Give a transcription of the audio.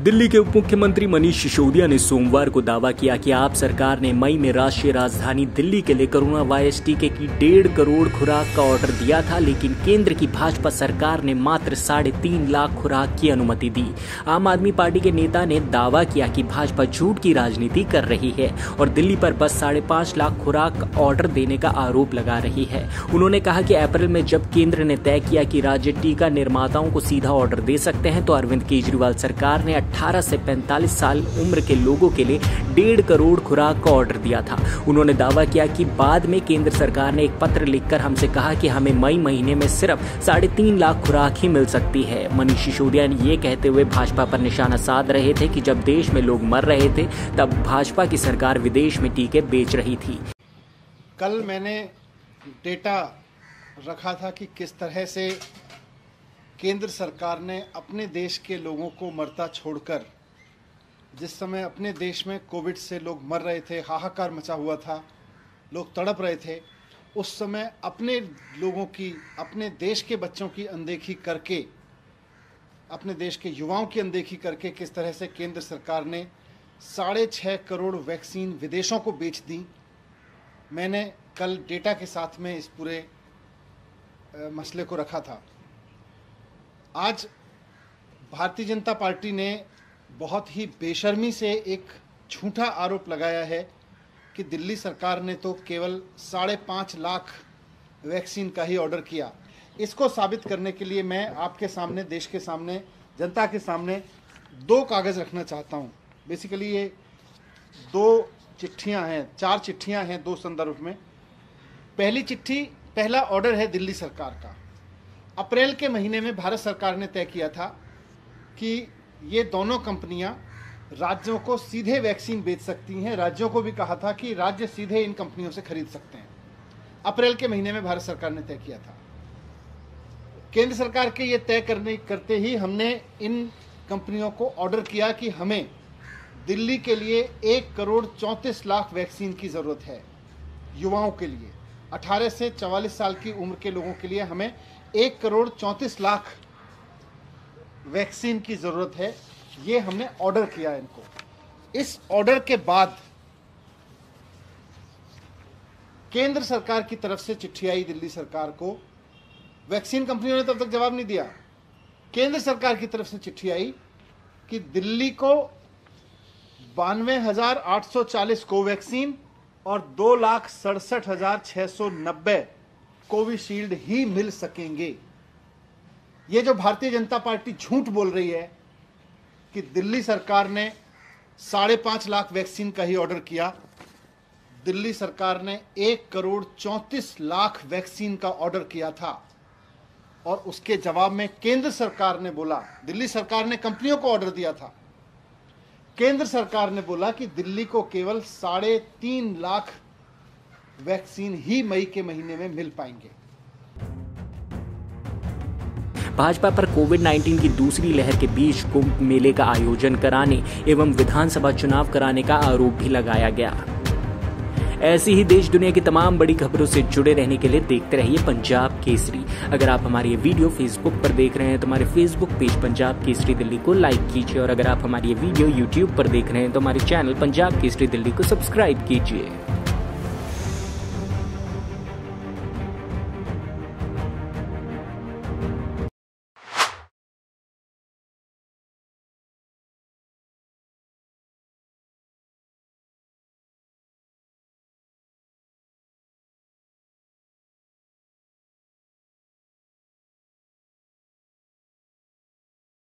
दिल्ली के उप मुख्यमंत्री मनीष सिसोदिया ने सोमवार को दावा किया कि आप सरकार ने मई में राष्ट्रीय राजधानी दिल्ली के लिए कोरोना वायरस टीके की 1.5 करोड़ खुराक का ऑर्डर दिया था, लेकिन केंद्र की भाजपा सरकार ने मात्र 3.5 लाख खुराक की अनुमति दी। आम आदमी पार्टी के नेता ने दावा किया कि भाजपा झूठ की राजनीति कर रही है और दिल्ली पर बस 5.5 लाख खुराक ऑर्डर देने का आरोप लगा रही है। उन्होंने कहा कि अप्रैल में जब केंद्र ने तय किया कि राज्य टीका निर्माताओं को सीधा ऑर्डर दे सकते हैं, तो अरविंद केजरीवाल सरकार ने 18 से 45 साल उम्र के लोगों के लिए 1.5 करोड़ खुराक का ऑर्डर दिया था। उन्होंने दावा किया कि बाद में केंद्र सरकार ने एक पत्र लिखकर हमसे कहा कि हमें मई महीने में सिर्फ 3.5 लाख खुराक ही मिल सकती है। मनीष सिसोदिया ने ये कहते हुए भाजपा पर निशाना साध रहे थे कि जब देश में लोग मर रहे थे तब भाजपा की सरकार विदेश में टीके बेच रही थी। कल मैंने डेटा रखा था कि किस तरह से केंद्र सरकार ने अपने देश के लोगों को मरता छोड़कर, जिस समय अपने देश में कोविड से लोग मर रहे थे, हाहाकार मचा हुआ था, लोग तड़प रहे थे, उस समय अपने लोगों की, अपने देश के बच्चों की अनदेखी करके, अपने देश के युवाओं की अनदेखी करके किस तरह से केंद्र सरकार ने 6.5 करोड़ वैक्सीन विदेशों को बेच दी। मैंने कल डेटा के साथ में इस पूरे मसले को रखा था। आज भारतीय जनता पार्टी ने बहुत ही बेशर्मी से एक झूठा आरोप लगाया है कि दिल्ली सरकार ने तो केवल 5.5 लाख वैक्सीन का ही ऑर्डर किया। इसको साबित करने के लिए मैं आपके सामने, देश के सामने, जनता के सामने 2 कागज़ रखना चाहता हूँ। बेसिकली ये 2 चिट्ठियाँ हैं, 4 चिट्ठियाँ हैं 2 संदर्भ में। पहली चिट्ठी, पहला ऑर्डर है दिल्ली सरकार का। अप्रैल के महीने में भारत सरकार ने तय किया था कि ये दोनों कंपनियां राज्यों को सीधे वैक्सीन बेच सकती हैं। राज्यों को भी कहा था कि राज्य सीधे इन कंपनियों से खरीद सकते हैं। अप्रैल के महीने में भारत सरकार ने तय किया था। केंद्र सरकार के ये तय करते ही हमने इन कंपनियों को ऑर्डर किया कि हमें दिल्ली के लिए 1 करोड़ 34 लाख वैक्सीन की ज़रूरत है। युवाओं के लिए 18 से 44 साल की उम्र के लोगों के लिए हमें 1 करोड़ 34 लाख वैक्सीन की ज़रूरत है। ये हमने ऑर्डर किया इनको। इस ऑर्डर के बाद केंद्र सरकार की तरफ से चिट्ठी आई दिल्ली सरकार को। वैक्सीन कंपनियों ने तब तक जवाब नहीं दिया। केंद्र सरकार की तरफ से चिट्ठी आई कि दिल्ली को 92,840 कोवैक्सीन और 2,67,690 कोविशील्ड ही मिल सकेंगे। ये जो भारतीय जनता पार्टी झूठ बोल रही है कि दिल्ली सरकार ने 5.5 लाख वैक्सीन का ही ऑर्डर किया, दिल्ली सरकार ने 1 करोड़ 34 लाख वैक्सीन का ऑर्डर किया था। और उसके जवाब में केंद्र सरकार ने बोला, दिल्ली सरकार ने कंपनियों को ऑर्डर दिया था, केंद्र सरकार ने बोला कि दिल्ली को केवल 3.5 लाख वैक्सीन ही मई के महीने में मिल पाएंगे। भाजपा पर कोविड-19 की दूसरी लहर के बीच कुंभ मेले का आयोजन कराने एवं विधानसभा चुनाव कराने का आरोप भी लगाया गया। ऐसी ही देश दुनिया की तमाम बड़ी खबरों से जुड़े रहने के लिए देखते रहिए पंजाब केसरी। अगर आप हमारी ये वीडियो फेसबुक पर देख रहे हैं तो हमारे फेसबुक पेज पंजाब केसरी दिल्ली को लाइक कीजिए, और अगर आप हमारी ये वीडियो यूट्यूब पर देख रहे हैं तो हमारे चैनल पंजाब केसरी दिल्ली को सब्सक्राइब कीजिए।